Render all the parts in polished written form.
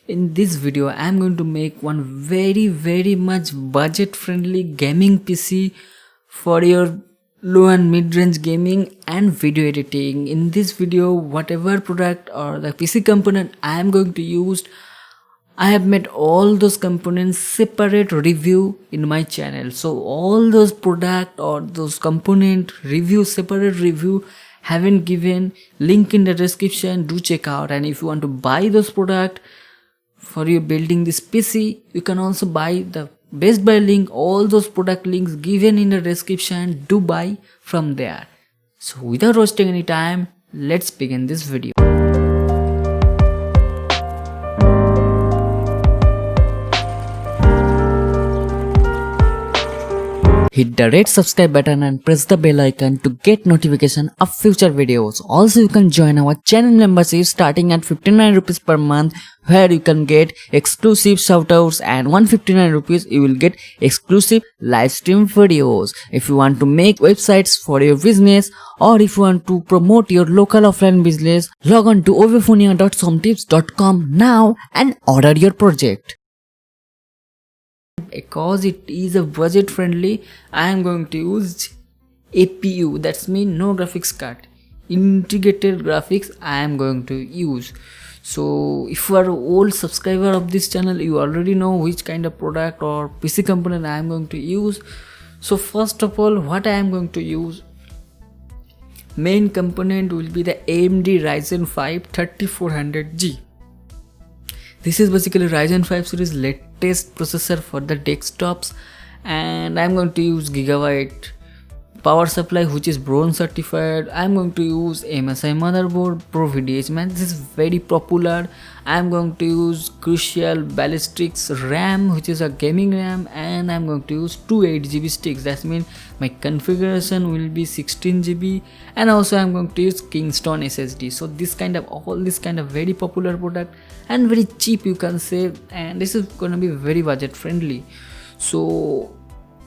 In this video I am going to make one very much budget friendly gaming PC for your low and mid-range gaming and video editing. In this video, whatever product or the PC component I am going to use, I have made all those components separate review in my channel. So all those product or those component review, separate review haven't given, link in the description, do check out. And if you want to buy those product for you building this PC, you can also buy the Best Buy link. All those product links given in the description, do buy from there. So without wasting any time, let's begin this video. Hit the red subscribe button and press the bell icon to get notification of future videos. Also, you can join our channel membership starting at 59 rupees per month, where you can get exclusive shoutouts, and 159 rupees you will get exclusive live stream videos. If you want to make websites for your business, or if you want to promote your local offline business, log on to ovephonia.somtips.com now and order your project. Because it is a budget friendly, I am going to use APU, that's mean no graphics card, integrated graphics I am going to use. So if you are an old subscriber of this channel, you already know which kind of product or PC component I am going to use. So first of all, what I am going to use, main component will be the AMD Ryzen 5 3400G. This is basically Ryzen 5 series latest processor for the desktops, and I'm going to use Gigabyte power supply, which is bronze certified. I'm going to use MSI motherboard, Pro VDH, man, this is very popular. I'm going to use Crucial Ballistix RAM, which is a gaming RAM, and I'm going to use two 8GB sticks. That means my configuration will be 16GB, and also I'm going to use Kingston SSD. So all this kind of very popular product and very cheap, you can say, and this is gonna be very budget friendly. So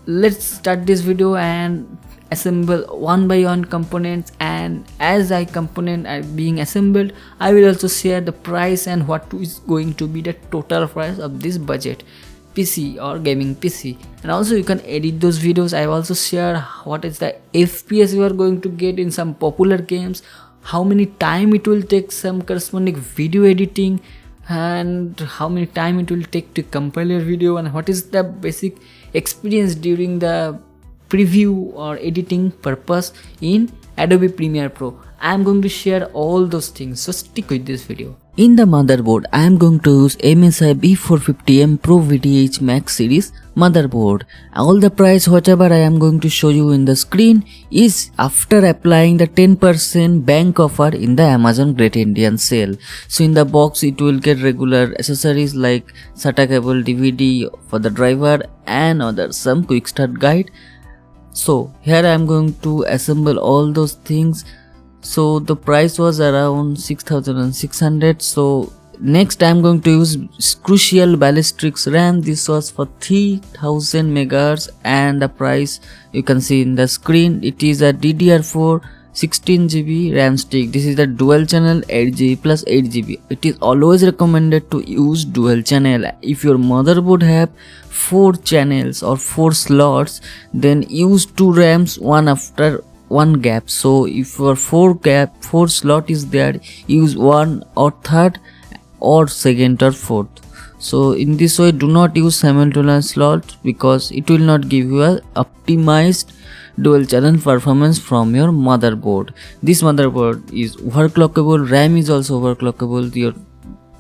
let's start this video and assemble one by one components, and as component are being assembled, I will also share the price and what is going to be the total price of this budget PC or gaming PC. And also you can edit those videos. I also share what is the FPS you are going to get in some popular games, how many time it will take some corresponding video editing, and how many time it will take to compile your video, and what is the basic experience during the preview or editing purpose in Adobe Premiere Pro. I am going to share all those things, so stick with this video. In the motherboard, I am going to use MSI B450M Pro VDH Max series motherboard. All the price whatever I am going to show you in the screen is after applying the 10% bank offer in the Amazon Great Indian Sale. So in the box it will get regular accessories like SATA cable, DVD for the driver, and other some quick start guide. So here I am going to assemble all those things. So the price was around 6,600. So next I am going to use Crucial Ballistix RAM. This was for 3000 megahertz, and the price you can see in the screen. It is a DDR4 16GB RAM stick. This is the dual channel 8GB plus 8GB. It is always recommended to use dual channel. If your motherboard have 4 channels or 4 slots, then use 2 RAMs, one after one gap. So if your 4 slot is there, use one or third or second or fourth. So in this way, do not use simultaneous slot, because it will not give you a optimized dual channel performance from your motherboard. This motherboard is overclockable, RAM is also overclockable, your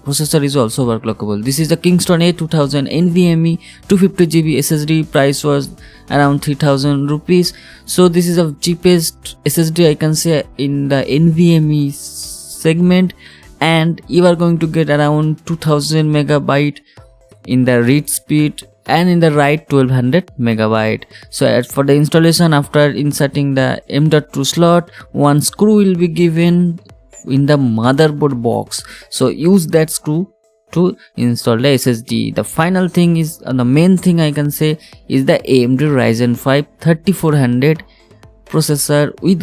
processor is also overclockable. This is the Kingston A2000 NVMe 250GB SSD. Price was around 3000 rupees. So this is the cheapest SSD I can say in the NVMe segment, and you are going to get around 2000 megabyte in the read speed, and in the write 1200 megabyte. So as for the installation, after inserting the M.2 slot, one screw will be given in the motherboard box. So use that screw to install the SSD. The final thing is, the main thing I can say is the AMD Ryzen 5 3400 processor with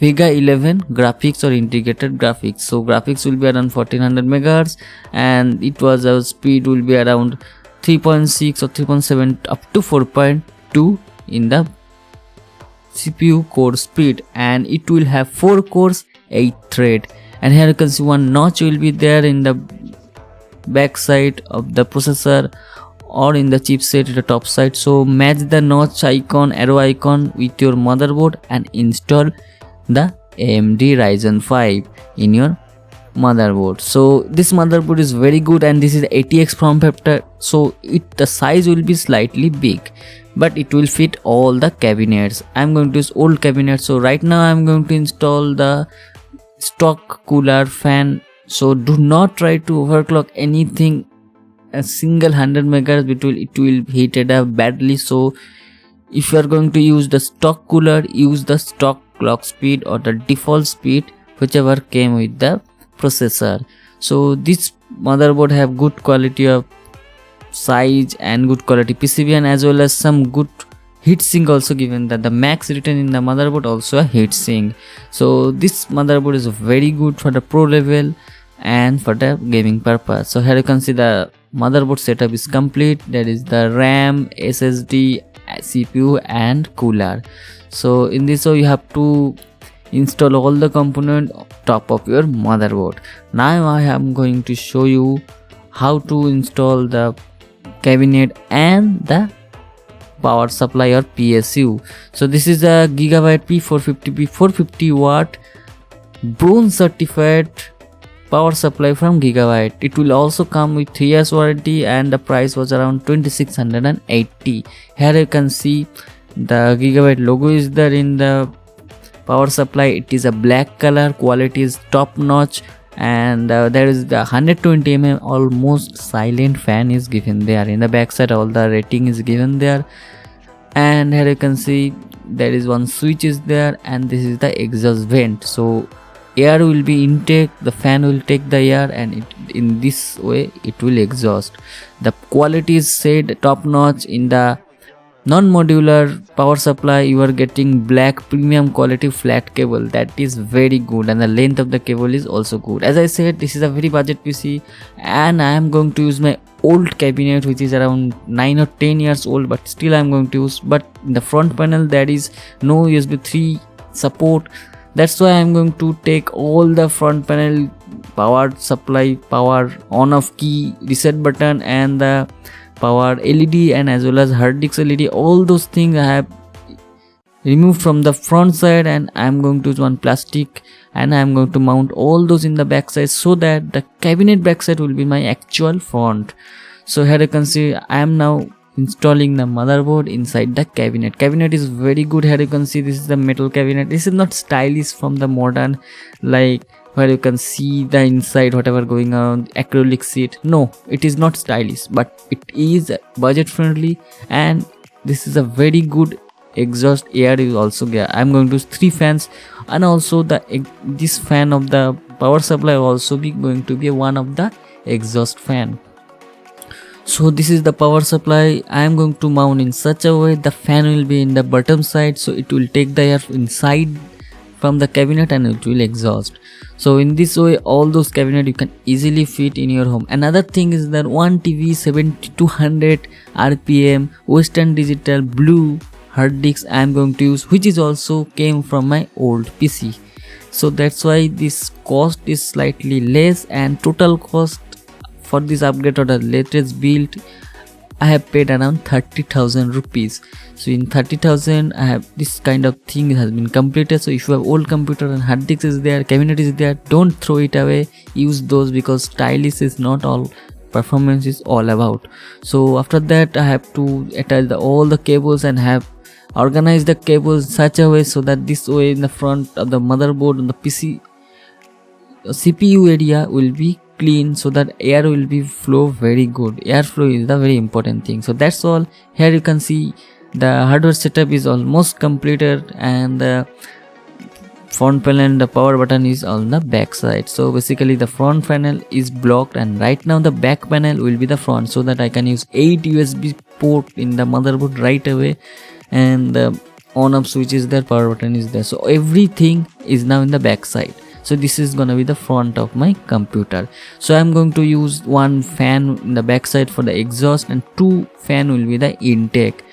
Vega 11 graphics or integrated graphics. So graphics will be around 1400 megahertz, and it was a speed will be around 3.6 or 3.7 up to 4.2 in the CPU core speed, and it will have 4 cores, 8 thread. And here you can see one notch will be there in the back side of the processor or in the chipset at the top side. So match the notch icon, arrow icon with your motherboard and install the AMD Ryzen 5 in your motherboard. So this motherboard is very good, and this is ATX form factor, so the size will be slightly big, but it will fit all the cabinets. I'm going to use old cabinets, so right now I'm going to install the stock cooler fan. So do not try to overclock anything. A single 100 megahertz it will heat it up badly. So if you are going to use the stock cooler, use the stock clock speed or the default speed whichever came with the processor. So this motherboard have good quality of size and good quality PCB, and as well as some good heatsink also given, that the max written in the motherboard also a heatsink. So this motherboard is very good for the pro level and for the gaming purpose. So here you can see the motherboard setup is complete. That is the RAM, SSD, CPU and cooler. So in this way you have to install all the component top of your motherboard. Now I am going to show you how to install the cabinet and the power supply or PSU. So this is a Gigabyte P450 450 watt bronze certified power supply from Gigabyte. It will also come with 3 years warranty, and the price was around 2680. Here you can see the Gigabyte logo is there in the power supply. It is a black color, quality is top notch, and there is the 120 mm almost silent fan is given there. In the back side all the rating is given there, and here you can see there is one switch is there, and this is the exhaust vent. So air will be intake, the fan will take the air, and in this way it will exhaust. The quality is said top notch. In the non-modular power supply you are getting black premium quality flat cable, that is very good, and the length of the cable is also good. As I said, this is a very budget PC, and I am going to use my old cabinet which is around 9 or 10 years old, but still I am going to use. But in the front panel there is no USB 3 support. That's why I am going to take all the front panel, power supply, power on off key, reset button, and the power LED, and as well as hard disk LED, all those things I have removed from the front side, and I am going to use one plastic, and I am going to mount all those in the back side, so that the cabinet back side will be my actual front. So here you can see I am now installing the motherboard inside the cabinet. Cabinet is very good. Here you can see this is the metal cabinet. This is not stylish from the modern, like where you can see the inside whatever going on, acrylic seat. No, it is not stylish, but it is budget friendly, and this is a very good exhaust air is also there. I'm going to use 3 fans, and also this fan of the power supply also be going to be one of the exhaust fan. So this is the power supply. I am going to mount in such a way the fan will be in the bottom side, so it will take the air inside from the cabinet and it will exhaust. So in this way all those cabinet you can easily fit in your home. Another thing is that one TV 7200 RPM Western Digital blue hard disk I am going to use, which is also came from my old PC. So that's why this cost is slightly less, and total cost for this upgrade or the latest build I have paid around 30,000 rupees. So in 30,000 I have this kind of thing has been completed. So if you have old computer and hard disk is there, cabinet is there, don't throw it away, use those, because stylish is not all, performance is all about. So after that I have to attach all the cables and have organized the cables in such a way so that this way in the front of the motherboard and the PC CPU area will be clean, so that air will be flow very good. Airflow is the very important thing. So that's all. Here you can see the hardware setup is almost completed, and the front panel and the power button is on the back side. So basically the front panel is blocked, and right now the back panel will be the front, so that I can use 8 USB port in the motherboard right away, and on off switch is there, power button is there, so everything is now in the back side. So this is gonna be the front of my computer. So I'm going to use one fan in the back side for the exhaust and 2 fan will be the intake.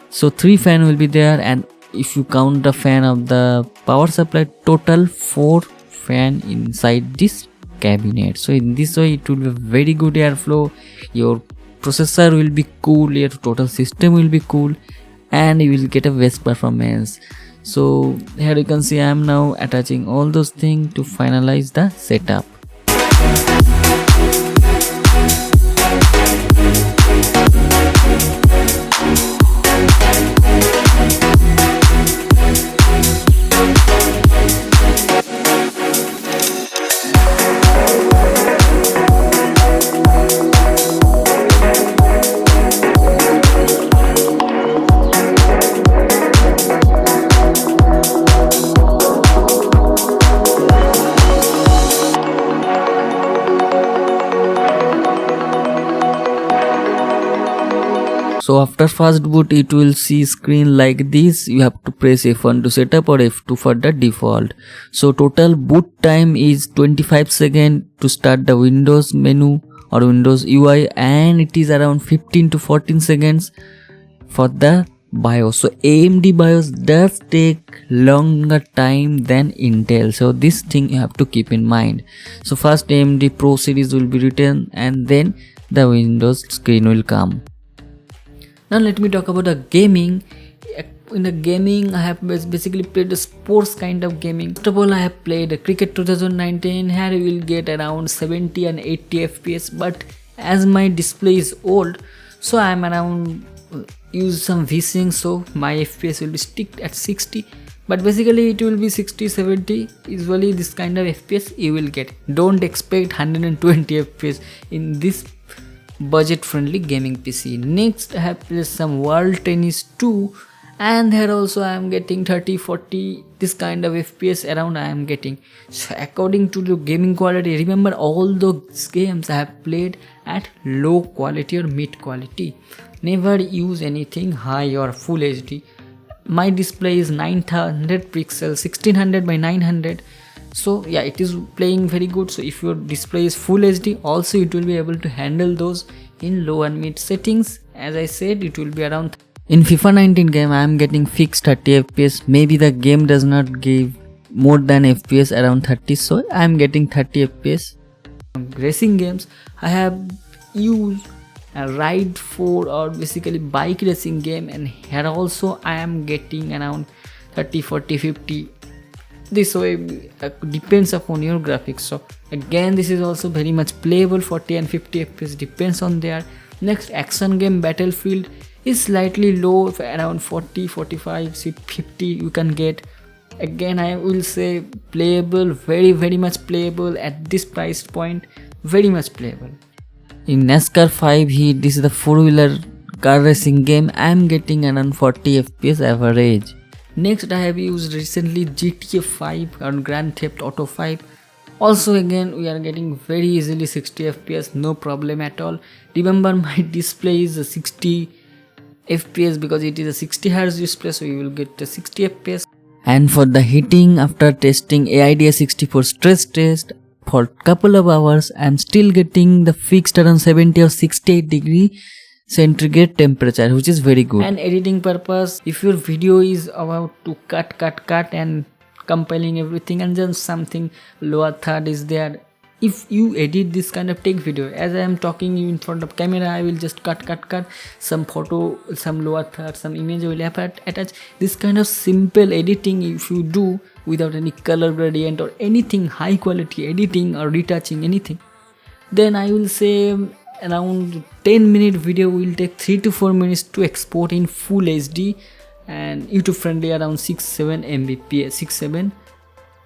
So 3 fan will be there, and if you count the fan of the power supply, total 4 fan inside this cabinet. So in this way it will be very good airflow, your processor will be cool, your total system will be cool, and you will get a best performance. So here you can see I am now attaching all those things to finalize the setup. So after first boot it will see screen like this. You have to press F1 to set up or F2 for the default. So total boot time is 25 seconds to start the Windows menu or Windows UI, and it is around 15 to 14 seconds for the BIOS. So AMD BIOS does take longer time than Intel, so this thing you have to keep in mind. So first AMD Pro series will be written and then the Windows screen will come. Now let me talk about the gaming. In the gaming I have basically played a sports kind of gaming. First of all, I have played Cricket 2019. Here you will get around 70 and 80 FPS, but as my display is old, so I am around use some VSync, so my FPS will be stick at 60, but basically it will be 60-70. Usually this kind of FPS you will get. Don't expect 120 FPS in this budget friendly gaming PC. Next I have played some World Tennis 2, and here also I am getting 30-40 this kind of FPS around I am getting. So according to the gaming quality, remember all those games I have played at low quality or mid quality. Never use anything high or full HD. My display is 900 pixels, 1600 by 900. So yeah, it is playing very good. So if your display is full HD, also it will be able to handle those in low and mid settings. As I said, it will be around. In FIFA 19 game I am getting fixed 30 FPS. Maybe the game does not give more than FPS around 30, so I am getting 30 FPS. Racing games I have used a Ride 4 or basically bike racing game, and here also I am getting around 30, 40, 50. This way depends upon your graphics. So again, this is also very much playable. 40 and 50 FPS depends on there. Next, action game Battlefield is slightly low, around 40, 45, 50 you can get. Again, I will say playable, very much playable at this price point, very much playable. In NASCAR 5 Heat, this is the 4-wheeler car racing game. I am getting around 40 FPS average. Next, I have used recently GTA 5 or Grand Theft Auto 5. Also again, we are getting very easily 60 FPS, no problem at all. Remember, my display is a 60 FPS because it is a 60 Hz display, so you will get the 60 FPS. And for the heating, after testing AIDA64 stress test for couple of hours, I am still getting the fixed around 70 or 68 degree centigrade temperature, which is very good. And editing purpose, if your video is about to cut and compiling everything, and then something lower third is there, if you edit this kind of take video, as I am talking you in front of camera, I will just cut some photo, some lower third, some image will attach. This kind of simple editing if you do without any color gradient or anything high quality editing or retouching anything, then I will say around 10-minute video will take 3 to 4 minutes to export in full HD and YouTube friendly around 6-7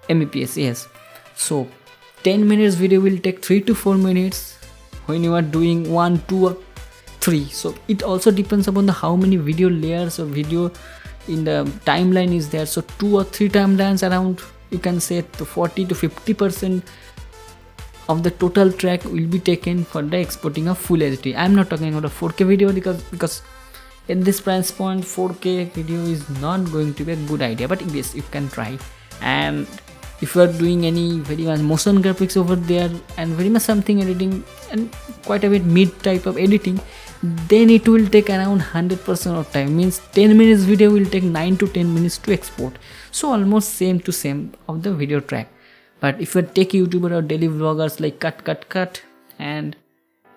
Mbps. Yes, so 10 minutes video will take 3 to 4 minutes when you are doing 1, 2 or 3. So it also depends upon the how many video layers or video in the timeline is there. So 2 or 3 timelines around, you can say 40 to 50% of the total track will be taken for the exporting of full HD. I am not talking about a 4K video because at this price point 4K video is not going to be a good idea, but yes, you can try. And if you are doing any very much motion graphics over there and very much something editing and quite a bit mid type of editing, then it will take around 100% of time, means 10 minutes video will take 9 to 10 minutes to export, so almost same to same of the video track. But if you are tech YouTuber or daily vloggers, like cut, and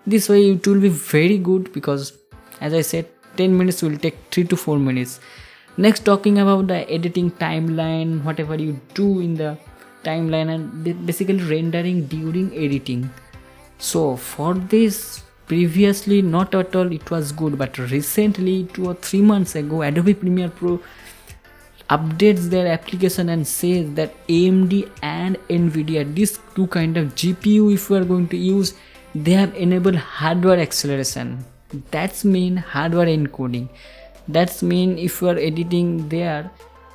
this way it will be very good, because as I said 10 minutes will take 3 to 4 minutes. Next, talking about the editing timeline, whatever you do in the timeline and basically rendering during editing. So for this, previously not at all it was good, but recently 2 or 3 months ago Adobe Premiere Pro updates their application and says that AMD and Nvidia, these two kind of GPU if you are going to use, they have enabled hardware acceleration. That's mean hardware encoding. That's mean if you are editing there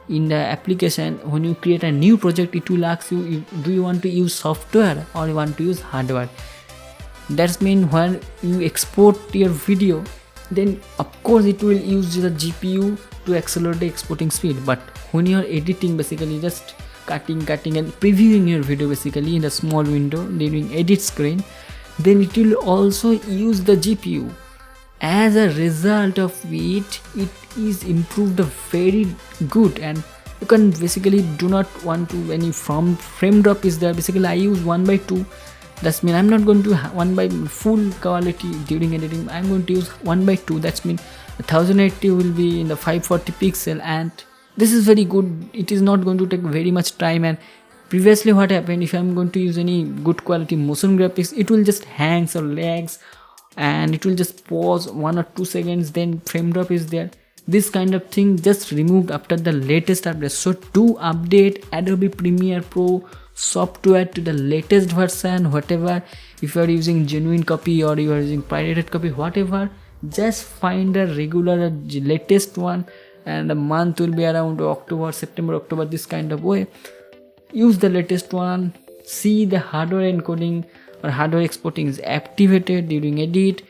in the application, when you create a new project, it will ask you, do you want to use software or you want to use hardware. That's mean when you export your video, then of course it will use the GPU to accelerate the exporting speed. But when you are editing, basically just cutting and previewing your video basically in a small window during edit screen, then it will also use the GPU. As a result of it is improved very good, and you can basically do not want to any frame drop is there. Basically I use 1/2. That's mean I'm not going to 1 full quality during editing. I'm going to use 1/2. That's mean 1080 will be in the 540 pixel, and this is very good. It is not going to take very much time. And previously what happened, if I'm going to use any good quality motion graphics, it will just hangs or lags and it will just pause 1 or 2 seconds, then frame drop is there. This kind of thing just removed after the latest update. So to update Adobe Premiere Pro software to the latest version, whatever, if you are using genuine copy or you are using pirated copy, whatever, just find a regular latest one, and the month will be around October, September, October, this kind of way. Use the latest one, see the hardware encoding or hardware exporting is activated during edit,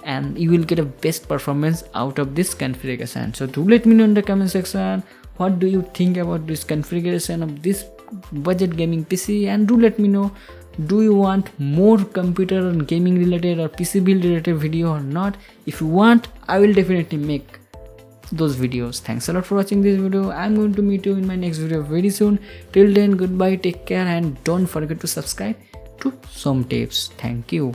and you will get a best performance out of this configuration. So do let me know in the comment section, what do you think about this configuration of this budget gaming PC, and do let me know, do you want more computer and gaming related or PC build related video or not. If you want, I will definitely make those videos. Thanks a lot for watching this video. I'm going to meet you in my next video very soon. Till then, goodbye, take care, and don't forget to subscribe to Som Tips. Thank you.